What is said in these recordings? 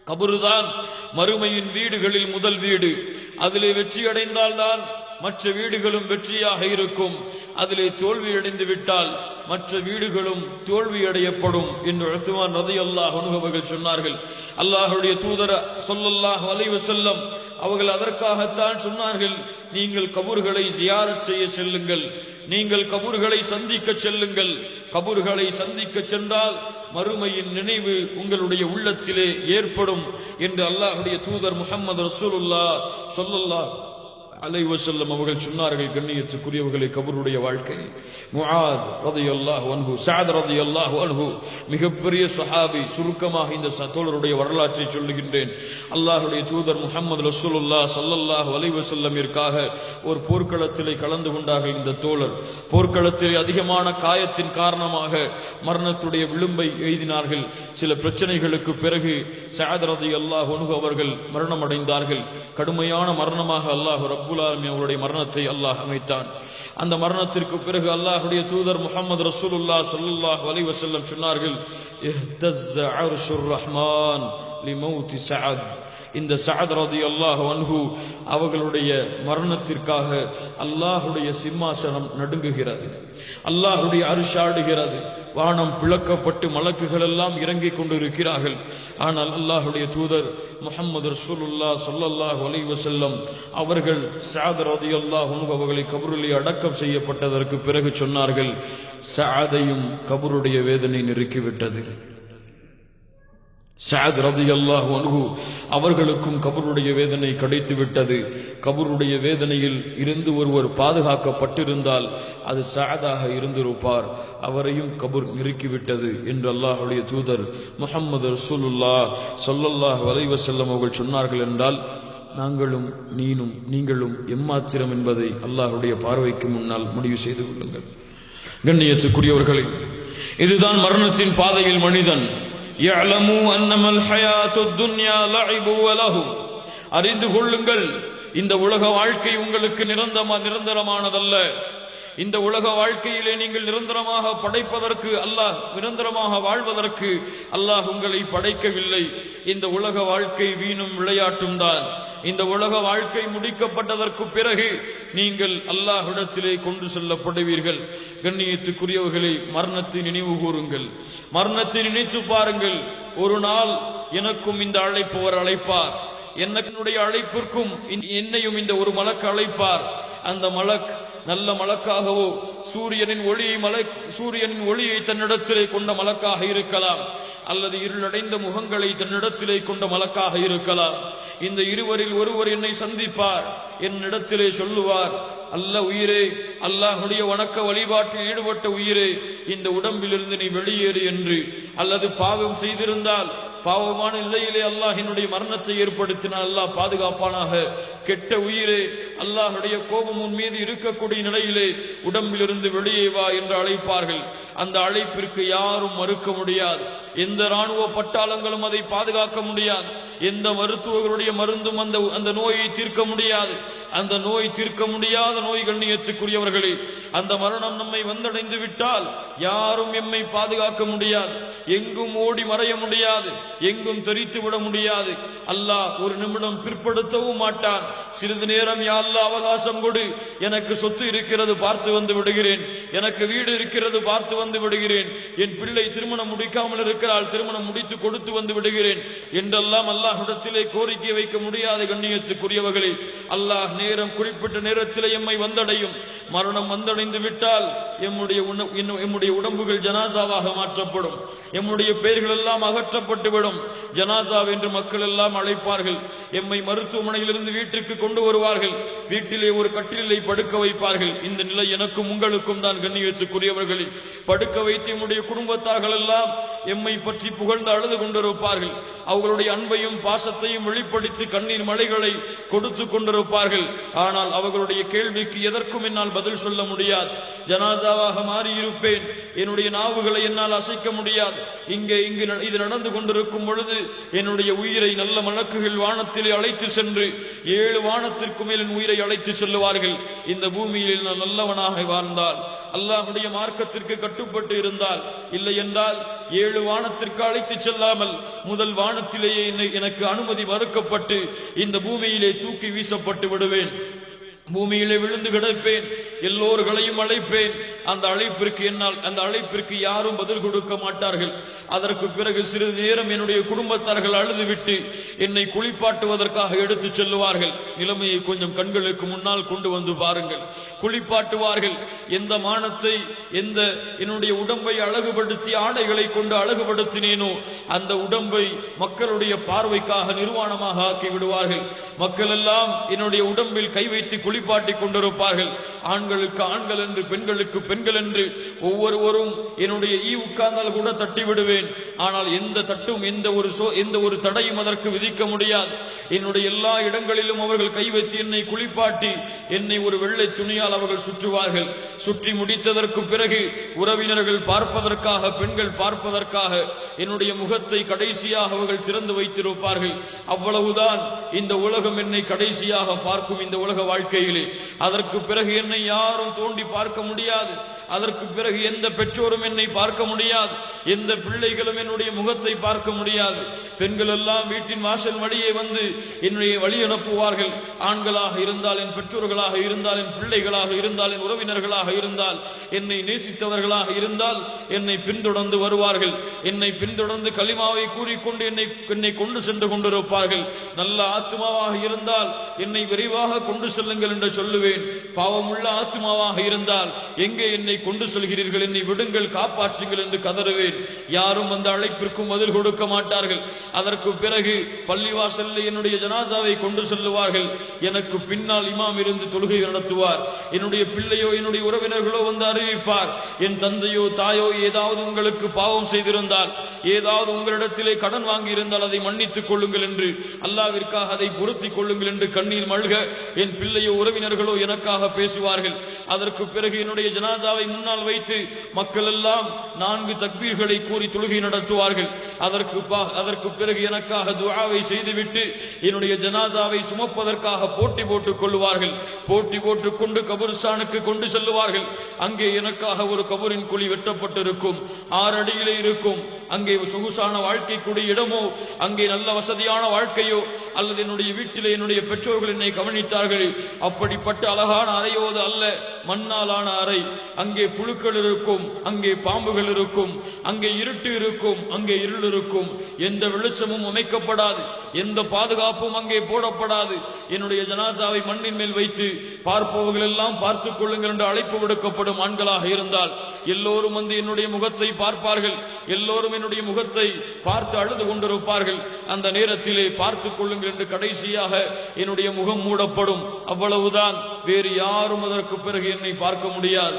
கபருதான் மறுமையின் வீடுகளில் முதல் வீடு. அதிலே வெற்றி அடைந்தால்தான் மற்ற வீடுகளும் வெற்றியாக இருக்கும். அதிலே தோல்வி அடைந்து விட்டால் மற்ற வீடுகளும் தோல்வி அடையப்படும் என்று உஸ்மான் ரலியல்லாஹு அன்ஹு அவர்கள் சொன்னார்கள். அல்லாஹ்வுடைய தூதர் ஸல்லல்லாஹு அலைஹி வஸல்லம் அவர்கள் அதற்காகத்தான் சொன்னார்கள், நீங்கள் கபூர்களை ஜியாரத் செய்ய செல்லுங்கள், நீங்கள் கபூர்களை சந்திக்க செல்லுங்கள். கபூர்களை சந்திக்க சென்றால் மறுமையின் நினைவு உங்களுடைய உள்ளத்திலே ஏற்படும் என்று அல்லாஹ்வுடைய தூதர் முஹம்மது ரசூலுல்லாஹ் ஸல்லல்லாஹு அலைஹி வஸல்லம் அவர்கள் சொன்னார்கள். கண்ணியத்துக்குரியவர்களே, கபருடைய வாழ்க்கை. முஆத் ரலியல்லாஹு அன்ஹு, சஅத் ரலியல்லாஹு அன்ஹு மிகப்பெரிய சஹாபி. சுருக்கமாக இந்த தோழருடைய வரலாற்றை சொல்லுகின்றேன். அல்லாஹ்வுடைய தூதர் முஹம்மது ரசூலுல்லாஹ் ஸல்லல்லாஹு அலைஹி வஸல்லமிற்காக ஒரு போர்க்களத்திலே கலந்து கொண்டார்கள். இந்த தோழர் போர்க்களத்திலே அதிகமான காயத்தின் காரணமாக மரணத்துடைய விளிம்பை எய்தினார்கள். சில பிரச்சனைகளுக்கு பிறகு சஅத் ரலியல்லாஹு அன்ஹு அவர்கள் மரணம் அடைந்தார்கள். கடுமையான மரணமாக அல்லாஹ் ரப்புல் ஆலமீன் அவருடைய மரணத்தை அல்லாஹ் அமைத்தான். அந்த மரணத்திற்கு பிறகு அல்லாஹ்வுடைய தூதர் முஹம்மது ரசூலுல்லாஹ் ஸல்லல்லாஹு அலைஹி வஸல்லம் சொன்னார்கள், இஹ்தஸ்ஸ அர்ஷுர் ரஹ்மான் லிமௌத் சஅத். இந்த சஅத் ரலியல்லாஹு அன்ஹு அவர்களுடைய மரணத்திற்காக அல்லாஹ்வுடைய சிம்மாசனம் நடுங்குகிறது, அல்லாஹ்வுடைய அர்ஷ் ஆடுகிறது, வானம் பிளக்கப்பட்டு மலக்குகள் எல்லாம் இறங்கிக் கொண்டிருக்கிறார்கள். ஆனால் அல்லாஹ்வுடைய தூதர் முஹம்மது ரசூலுல்லாஹ் ஸல்லல்லாஹு அலைஹி வஸல்லம் அவர்கள் சஅத் ரலியல்லாஹு அன்ஹு அவர்களை கபரிலே அடக்கம் செய்யப்பட்டதற்கு பிறகு சொன்னார்கள், சஅதையும் கபருடைய வேதனை நெருக்கிவிட்டது. சஅத் ரலியல்லாஹு அன்ஹு அவர்களுக்கும் கபருடைய வேதனை கிடைத்து விட்டது. கபருடைய வேதனையில் இருந்து ஒருவர் பாதுகாக்கப்பட்டிருந்தால் அது சஅதாக இருந்திருப்பார். அவரையும் கபர் நெருக்கிவிட்டது என்று அல்லாஹ்வுடைய தூதர் முஹம்மது ரசூலுல்லாஹ் ஸல்லல்லாஹு அலைஹி வஸல்லம் அவர்கள் சொன்னார்கள். என்றால் நாங்களும் நீங்களும் எம்மாத்திரம் என்பதை அல்லாஹ்வுடைய பார்வைக்கு முன்னால் முடிவு செய்து கொள்ளுங்கள். கண்ணியத்துக்குரியவர்களே, இதுதான் மரணத்தின் பாதையில் மனிதன் அறிந்து கொள்ளுங்கள், இந்த உலக வாழ்க்கை உங்களுக்கு நிரந்தரமானதல்ல. இந்த உலக வாழ்க்கையிலே நீங்கள் நிரந்தரமாக படைப்பதற்கு அல்லாஹ், நிரந்தரமாக வாழ்வதற்கு அல்லாஹ் உங்களை படைக்கவில்லை. இந்த உலக வாழ்க்கை வீணும் விளையாட்டும் தான். இந்த உலக வாழ்க்கை முடிக்கப்பட்டதற்கு பிறகு நீங்கள் அல்லாஹ்விடத்திலே கொண்டு செல்லப்படுவீர்கள். கண்ணியத்துக்குரியவர்களே, மரணத்தை நினைவு கூறுங்கள், மரணத்தை நினைத்து பாருங்கள். ஒரு நாள் எனக்கும் இந்த அழைப்பவர் அழைப்பார், என்னுடைய அழைப்பிற்கும் என்னையும் இந்த ஒரு மலக்கு அழைப்பார். அந்த மலக் நல்ல மலக்காகவோ சூரியனின் ஒளியை தன்னிடத்திலே கொண்ட மலக்காக இருக்கலாம், அல்லது இருளடைந்த முகங்களை தன்னிடத்திலே கொண்ட மலக்காக இருக்கலாம். இந்த இருவரில் ஒருவர் என்னை சந்திப்பார், என்னிடத்திலே சொல்லுவார், அல்ல உயிரே, அல்லாஹ்வுடைய வணக்க வழிபாட்டில் ஈடுபட்ட உயிரே, இந்த உடம்பிலிருந்து நீ வெளியேறு என்று. அல்லது பாவம் செய்திருந்தால், பாவமான நிலையிலே அல்லாஹ் என்னுடைய மரணத்தை ஏற்படுத்தினால் அல்லாஹ் பாதுகாப்பானாக, கெட்ட உயிரே, அல்லாஹ்வுடைய கோபம் உன் மீது இருக்கக்கூடிய நிலையிலே உடம்பிலிருந்து வெளியே வா என்று அழைப்பார்கள். அந்த அழைப்பிற்கு யாரும் மறுக்க முடியாது. எந்த ராணுவ பட்டாளங்களும் அதை பாதுகாக்க முடியாது. எந்த மருத்துவர்களுடைய மருந்தும் அந்த நோயை தீர்க்க முடியாது. அந்த நோய் தீர்க்க முடியாத நோய். கண்ணியத்துக்குரியவர்களே, அந்த மரணம் நம்மை வந்தடைந்து விட்டால் யாரும் எம்மை பாதுகாக்க முடியாது. எங்கும் ஓடி மறைய முடியாது, எங்கும் தெரித்து விட முடியாது. அல்லாஹ் ஒரு நிமிடம் பிற்படுத்தவும் மாட்டான். சிறிது நேரம் யா அல்லாஹ் அவகாசம் கொடு, எனக்கு சொத்து இருக்கிறது பார்த்து வந்து விடுகிறேன், எனக்கு வீடு இருக்கிறது பார்த்து வந்து விடுகிறேன், என் பிள்ளை திருமணம் முடிக்காமல் இருக்கிறாள், திருமணம் முடித்து கொடுத்து வந்து விடுகிறேன் என்றெல்லாம் அல்லாஹ்விடத்திலே கோரிக்கை வைக்க முடியாது. கண்ணியத்துக்குரியவர்களே, அல்லாஹ் நேரம் குறிப்பிட்ட நேரத்திலே எம்மை வந்தடையும். மரணம் வந்தடைந்து விட்டால் எம்முடைய உடம்புகள் ஜனாசாவாக மாற்றப்படும், எம்முடைய பெயர்கள் எல்லாம் அகற்றப்பட்டு விடும். ஜனாசா என்று மக்கள் எல்லாம் அழைப்பார்கள். எம்மை மருத்துவமனையிலிருந்து வீட்டிற்கு கொண்டு வருவார்கள். வீட்டிலே ஒரு கட்டிலை படுக்க வைப்பார்கள். இந்த நிலை எனக்கும் உங்களுக்கும் தான். கண்ணியத்துக்குரியவர்களே, படுக்க வைத்து எம்முடைய குடும்பத்தார்கள் எல்லாம் எம்மை பற்றி புகழ்ந்து அழுது கொண்டிருப்பார்கள். அவர்களுடைய அன்பையும் பாசத்தையும் வெளிப்படுத்தி கண்ணீர் மழைகளை கொடுத்து கொண்டிருப்பார்கள். ஆனால் அவர்களுடைய கேள்விக்கு எதற்கும் என்னால் பதில் சொல்ல முடியாது. ஜனாசாவாக மாறி இருப்பேன், என்னுடைய நாவுகளை என்னால் அசைக்க முடியாது. இங்கு இது நடந்து கொண்டிருக்கும் பொழுது என்னுடைய உயிரை நல்ல மலக்குகள் வானத்திலே அழைத்து சென்று 7 வானத்திற்கு மேல் என் உயிரை அழைத்து செல்லுவார்கள். இந்த பூமியில் நான் நல்லவனாக வாழ்ந்தால், அல்லாஹ்வுடைய மார்க்கத்திற்கு கட்டுப்பட்டு இருந்தால், இல்லை என்றால் 7 வானத்திற்கு அழைத்து செல்லாமல் முதல் வானத்திலேயே எனக்கு அனுமதி மறுக்கப்பட்டு இந்த பூமியிலே தூக்கி வீசப்பட்டு விடுவேன். பூமியிலே விழுந்து கிடப்பேன். எல்லோர்களையும் அழைப்பேன். அந்த அழைப்பிற்கு யாரும் பதில் கொடுக்க மாட்டார்கள். அதற்கு பிறகு சிறிது நேரம் என்னுடைய குடும்பத்தார்கள் அழுதுவிட்டு என்னை குளிப்பாட்டுவதற்காக எடுத்து செல்லுவார்கள். நிலைமையை கொஞ்சம் கண்களுக்கு முன்னால் கொண்டு வந்து பாருங்கள். குளிப்பாட்டுவார்கள். எந்த மானத்தை, என்னுடைய உடம்பை அழகுபடுத்தி ஆடைகளை கொண்டு அழகுபடுத்தினேனோ அந்த உடம்பை மக்களுடைய பார்வைக்காக நிர்வாணமாக ஆக்கி விடுவார்கள். மக்கள் எல்லாம் என்னுடைய உடம்பில் கை வைத்து குளிப்பாட்டி கொண்டிருப்பார்கள். ஆண்களுக்கு ஆண்கள் என்று, பெண்களுக்கு பெண்கள் என்று ஒவ்வொருவரும் என்னுடைய உட்கார்ந்தால் கூட தட்டி விடுவேன். ஆனால் எந்த தட்டும் எந்த ஒரு தடையும் அதற்கு விதிக்க முடியாது. என்னுடைய எல்லா இடங்களிலும் அவர்கள் கை வைத்து என்னை குளிப்பாட்டி என்னை ஒரு வெள்ளை துணியால் அவர்கள் சுற்றுவார்கள். சுற்றி முடித்ததற்கு பிறகு உறவினர்கள் பார்ப்பதற்காக, பெண்கள் பார்ப்பதற்காக என்னுடைய முகத்தை கடைசியாக அவர்கள் திறந்து வைத்திருப்பார்கள். அவ்வளவுதான் இந்த உலகம் என்னை கடைசியாக பார்க்கும் இந்த உலக வாழ்க்கையிலே. அதற்கு பிறகு என்னை யாரும் தோண்டி பார்க்க முடியாது. அதற்கு பிறகு எந்த பெற்றோரும் என்னை பார்க்க முடியாது. எந்த பிள்ளைகளும் என்னுடைய முகத்தை பார்க்க முடியாது. பெண்கள் எல்லாம் வீட்டின் வாசல் வழியே வந்து என்னுடைய வழி அனுப்புவார்கள். ஆண்களாக இருந்தால், என் பெற்றோர்களாக இருந்தால், என் பிள்ளைகளாக இருந்தால், என் உறவினர்களாக இருந்தால், என்னை நேசித்தவர்களாக இருந்தால் என்னை பின்தொடர்ந்து வருவார்கள். என்னை பின்தொடர்ந்து கலிமாவை கூறிக்கொண்டு என்னை கொண்டு சென்று கொண்டிருப்பார்கள். நல்ல ஆத்மாவாக இருந்தால் என்னை விரைவாக கொண்டு செல்லுங்கள் என்று சொல்லுவேன். பாவமுள்ள ஆத்மாவாக இருந்தால் எங்கே என்னை கொண்டு செல்கிறீர்கள், என்னை விடுங்கள், காப்பாற்றுங்கள் என்று கதறுவேன். யாரும் அந்த அழைப்பிற்கும் பதில் கொடுக்க மாட்டார்கள். அதற்கு பிறகு பள்ளிவாசலில் என்னுடைய ஜனாசாவை கொண்டு செல்லுவார்கள். எனக்கு பின்னால் இமாம் இருந்து தொழுகை நடத்துவார். என்னுடைய பிள்ளையோ என்னுடைய உறவினர்களோ வந்து அறிவிப்பார், என் தந்தையோ தாயோ ஏதாவது உங்களுக்கு பாவம் செய்திருந்தால், ஏதாவது உங்களிடத்திலே கடன் வாங்கி இருந்தால் அதை மன்னித்துக் கொள்ளுங்கள் என்று, அல்லாவிற்காக அதை பொருத்திக் கொள்ளுங்கள் என்று கண்ணீர் மல்க என் பிள்ளையோ உறவினர்களோ எனக்காக பேசுவார்கள். அதற்கு பிறகு என்னுடைய ஜனாசாவை முன்னால் வைத்து மக்கள் எல்லாம் 4 தக்பீர்களை கூறி தொழுகை நடத்துவார்கள். அதற்கு பிறகு எனக்காக துஆவை செய்துவிட்டு என்னுடைய ஜனாசாவை சுமப்பதற்காக போட்டி போட்டுக் கொள்வார்கள். போட்டி போட்டுக் கொண்டு கபருஸ்தானுக்கு கொண்டு செல்லுவார்கள். அங்கே எனக்காக ஒரு கபரின் குழி வெட்டப்பட்டிருக்கும், 6 அடியிலே இருக்கும். அங்கே சொகுசான வாழ்க்கைக்குரிய இடமோ, அங்கே நல்ல வசதியான வாழ்க்கையோ, அல்லது என்னுடைய வீட்டிலே என்னுடைய பெற்றோர்கள் என்னை கவனித்தார்கள். அப்படிப்பட்ட அழகான அறையோது அல்ல, மண்ணாலான அறை. அங்கே புழுக்கள் இருக்கும், அங்கே பாம்புகள் இருக்கும், அங்கே இருட்டு இருக்கும், அங்கே இருள் இருக்கும். எந்த வெளிச்சமும் அமைக்கப்படாது, எந்த பாதுகாப்பும் அங்கே போடப்படாது. என்னுடைய ஜனாசாவை மண்ணின் மேல் வைத்து பார்ப்பவர்கள் எல்லாம் பார்த்துக் கொள்ளுங்கள் என்று அழைப்பு விடுக்கப்படும். ஆண்களாக இருந்தால் எல்லோரும் வந்து என்னுடைய முகத்தை பார்ப்பார்கள். எல்லோரும் என்னுடைய முகத்தை பார்த்து அழுது கொண்டிருப்பார்கள். அந்த நேரத்திலே பார்த்துக் கொள்ளுங்கள் என்று கடைசியாக என்னுடைய முகம் மூடப்படும். அவ்வளவுதான். வேறு யாரும் அதற்கு பிறகு என்னை பார்க்க முடியாது.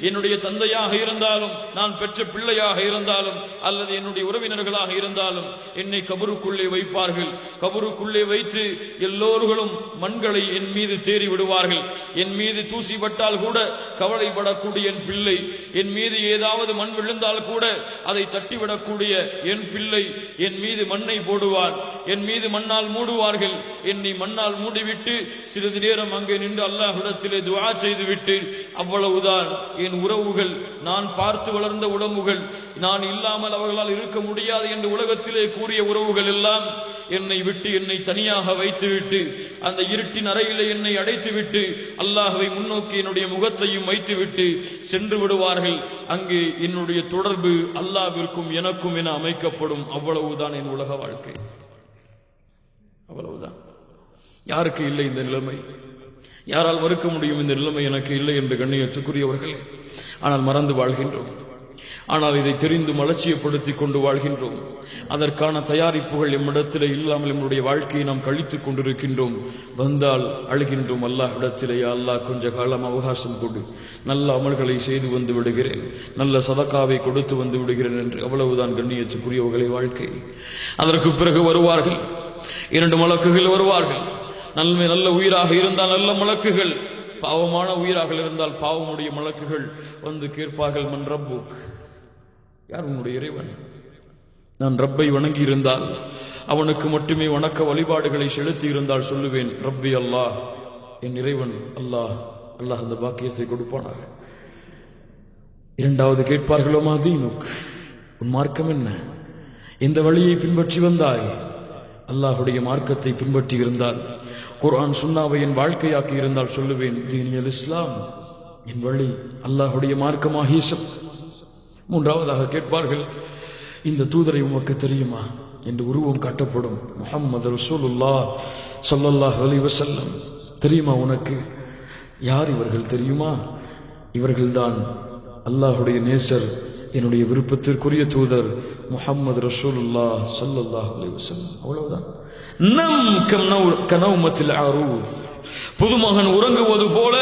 என்னுடைய தந்தையாக இருந்தாலும், நான் பெற்ற பிள்ளையாக இருந்தாலும், அல்லது என்னுடைய உறவினர்களாக இருந்தாலும் என்னை கபருக்குள்ளே வைப்பார்கள். கபருக்குள்ளே வைத்து எல்லோர்களும் மண்களை என் மீது தேறி விடுவார்கள். என் மீது தூசிப்பட்டால் கூட கவலைப்படக்கூடிய என் பிள்ளை, என் மீது ஏதாவது மண் விழுந்தால் கூட அதை தட்டிவிடக்கூடிய என் பிள்ளை என் மீது மண்ணை போடுவான். என் மீது மண்ணால் மூடுவார்கள். என்னை மண்ணால் மூடிவிட்டு சிறிது நேரம் அங்கே நின்று அல்லாஹ்விடத்திலே துஆ செய்துவிட்டு அவ்வளவுதான். என் உறவுகள், நான் பார்த்து வளர்ந்த உடம்புகள், நான் இல்லாமல் அவர்களால் இருக்க முடியாது என்று உலகத்திலே கூறிய உறவுகள் எல்லாம் என்னை விட்டு என்னை தனியாக வைத்துவிட்டு அந்த இருட்டின் அறையிலே என்னை அடைத்துவிட்டு அல்லாஹ்வை முன்னோக்கி என்னுடைய முகத்தையும் வைத்துவிட்டு சென்று விடுவார்கள். அங்கே என்னுடைய தொடர்பு அல்லாஹ்விற்கும் எனக்கும் என அமைக்கப்படும். அவ்வளவுதான் என் உலக வாழ்க்கை. அவ்வளவுதான். யாருக்கு இல்லை இந்த நிலைமை? யாரால் மறுக்க முடியும் இந்த நிலைமை எனக்கு இல்லை என்று கண்ணியத்துக்குரியவர்கள்? ஆனால் மறந்து வாழ்கின்றோம். ஆனால் இதை தெரிந்து அலட்சியப்படுத்திக் கொண்டு வாழ்கின்றோம். அதற்கான தயாரிப்புகள் எம்மிடத்திலே இல்லாமல் நம்முடைய வாழ்க்கையை நாம் கழித்துக் கொண்டிருக்கின்றோம். வந்தால் அழுகின்றோம். அல்லாஹ்விடத்திலே, அல்லாஹ் கொஞ்ச காலம் அவகாசம் கொடு, நல்ல அமல்களை செய்து வந்து விடுகிறேன், நல்ல சதகாவை கொடுத்து வந்து விடுகிறேன் என்று. அவ்வளவுதான் கண்ணியத்துக்குரியவர்களை வாழ்க்கை. அதற்கு பிறகு வருவார்கள் 2 மலக்குகள் வருவார்கள். நல்ல உயிராக இருந்தால் நல்ல மலக்குகள், பாவமான உயிராக இருந்தால் பாவமுடைய மலக்குகள் வந்து கேட்பார்கள், மன் ரப்புக், யார் உன்னுடைய இறைவன்? நான் ரப்பை வணங்கி இருந்தால், அவனுக்கு மட்டுமே வணக்க வழிபாடுகளை செலுத்தி இருந்தால் சொல்லுவேன், ரப்பி அல்லாஹ், என் இறைவன் அல்லாஹ். அல்லாஹ் அந்த பாக்கியத்தை கொடுப்பானாக. 2வது கேட்பார்களோ, மா தீனுக், உன் மார்க்கம் என்ன? இந்த வழியை பின்பற்றி வந்தாய். அல்லாஹுடைய மார்க்கத்தை பின்பற்றி இருந்தால், குர்ஆன் சுன்னாவை என் வாழ்க்கையாக்கி இருந்தால் சொல்லுவேன், தீனியல் இஸ்லாம், என் வழி அல்லாஹுடைய மார்க்கமாகிய. மூன்றாவதாக கேட்பார்கள், இந்த தூதரை உமக்கு தெரியுமா என்று உருவம் காட்டப்படும். முஹம்மது ரசூலுல்லாஹ் ஸல்லல்லாஹு அலைஹி வஸல்லம் தெரியுமா உனக்கு? யார் இவர்கள் தெரியுமா? இவர்கள்தான் அல்லாஹுடைய நேசர், என்னுடைய விருப்பத்திற்குரிய தூதர் முஹம்மது ரசூலுல்லாஹ் ஸல்லல்லாஹு அலைஹி வஸல்லம். அவ்வளவுதான். நம் கனௌமத்தில் அரூஸ், புதுமகன் உறங்குவது போல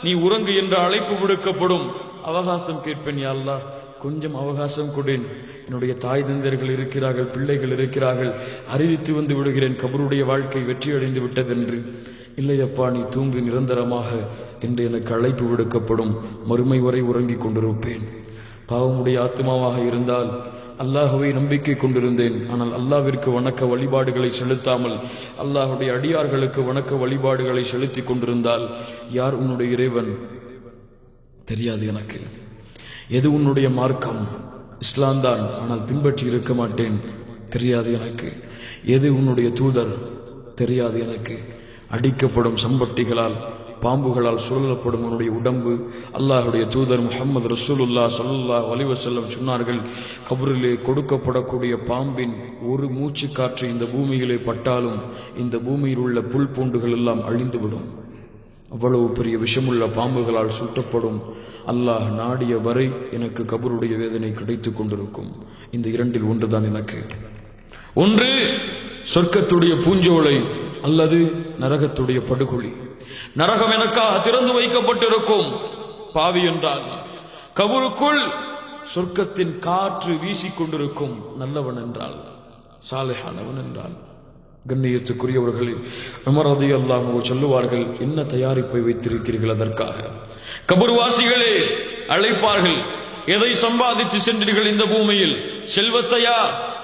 நீ உறங்கு என்ற அழைப்பு விடுக்கப்படும். அவகாசம் கேட்பேன், யா அல்லாஹ் கொஞ்சம் அவகாசம் கொடேன், என்னுடைய தாய் தந்தையர்கள் இருக்கிறார்கள், பிள்ளைகள் இருக்கிறார்கள், அறிவித்து வந்து விடுகிறேன் கபருடைய வாழ்க்கை வெற்றி அடைந்து விட்டதென்று. இல்லையப்பா நீ தூங்கு நிரந்தரமாக என்று எனக்கு அழைப்பு விடுக்கப்படும். மறுமை வரை உறங்கிக் கொண்டிருப்பேன். பாவமுடைய ஆத்மாவாக இருந்தால், அல்லாஹுவை நம்பிக்கை கொண்டிருந்தேன், ஆனால் அல்லாஹ்விற்கு வணக்க வழிபாடுகளை செலுத்தாமல் அல்லாஹுடைய அடியார்களுக்கு வணக்க வழிபாடுகளை செலுத்தி கொண்டிருந்தால், யார் உன்னுடைய இறைவன் தெரியாது எனக்கு. எது உன்னுடைய மார்க்கம்? இஸ்லாம் தான், ஆனால் பின்பற்றி இருக்க மாட்டேன், தெரியாது எனக்கு. எது உன்னுடைய தூதர்? தெரியாது எனக்கு. அடிக்கப்படும் சம்பட்டிகளால், பாம்புகளால் சூழலப்படும் உன்னுடைய உடம்பு. அல்லாஹுடைய தூதர் முஹம்மது ரசூலுல்லாஹ் ஸல்லல்லாஹு அலைஹி வஸல்லம் சொன்னார்கள், கபரிலே கொடுக்கப்படக்கூடிய பாம்பின் ஒரு மூச்சு காற்று இந்த பூமியிலே பட்டாலும் இந்த பூமியில் உள்ள புல் பூண்டுகள் எல்லாம் அழிந்துவிடும். அவ்வளவு பெரிய விஷமுள்ள பாம்புகளால் சுட்டப்படும். அல்லாஹ் நாடிய வரை எனக்கு கபருடைய வேதனை கிடைத்துக் கொண்டிருக்கும். இந்த இரண்டில் ஒன்றுதான் எனக்கு. ஒன்று சொர்க்கத்துடைய பூஞ்சோலை அல்லது நரகத்துடைய படுகொலி. நரகம் எனக்காக திறந்து வைக்கப்பட்டிருக்கும். பாவி என்றால் கபருக்குள் சொர்க்கத்தின் காற்று வீசிக்கொண்டிருக்கும். நல்லவன் என்றால், சாலிஹானவன் என்றால். கண்ணியத்துக்குரியவர்களில் உமர் ரலியல்லாஹு அன்ஹு சொல்லுவார்கள், என்ன தயாரிப்பை வைத்திருக்கிறீர்கள் அதற்காக? கபர்வாசிகளே அழைப்பார்கள், எதை சம்பாதித்து சென்றீர்கள் இந்த பூமியில்? செல்வத்தையா?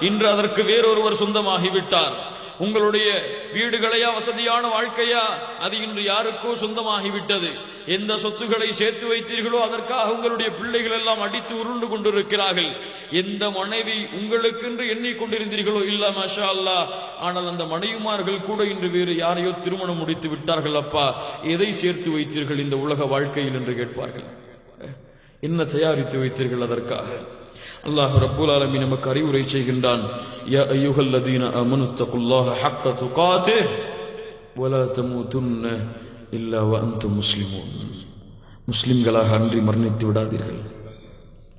இன்று அதற்கு வேறொருவர் சொந்தமாகிவிட்டார். உங்களுடைய வீடுகளையா, வசதியான வாழ்க்கையா? அது இன்று யாருக்கோ சொந்தமாகிவிட்டது. எந்த சொத்துக்களை சேர்த்து வைத்தீர்களோ அதற்காக உங்களுடைய பிள்ளைகள் எல்லாம் அடித்து உருண்டு கொண்டிருக்கிறார்கள். எந்த மனைவி உங்களுக்கென்று எண்ணிக்கொண்டிருந்தீர்களோ, இல்ல மாஷா அல்லாஹ், ஆனால் அந்த மனைவிமார்கள் கூட இன்று வேறு யாரையோ திருமணம் முடித்து விட்டார்கள். அப்பா, எதை சேர்த்து வைத்தீர்கள் இந்த உலக வாழ்க்கையில் என்று கேட்பார்கள். என்ன தயாரித்து வைத்தீர்கள் அதற்காக? அல்லாஹ் ரப்புல் ஆலமீன் நமக்கு அறிவுரை செய்கின்றான், யா அய்யுஹல்லதீன ஆமனு தகுல்லாஹ ஹக்க துகாத்திஹ் வலா தமூதுன்ன இல்லா வஅன்தும் முஸ்லிமூன். முஸ்லிம்களாக அன்றி மரணித்து விடாதீர்கள்.